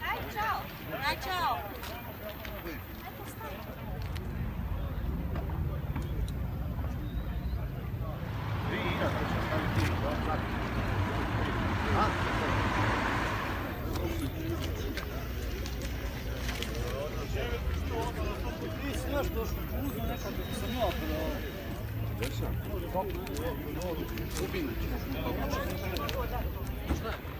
Daj, čao. Daj, čao. Ti si još došlo, uzno nekako sam ja podao. Gdje sam? Kupinač. Šta je?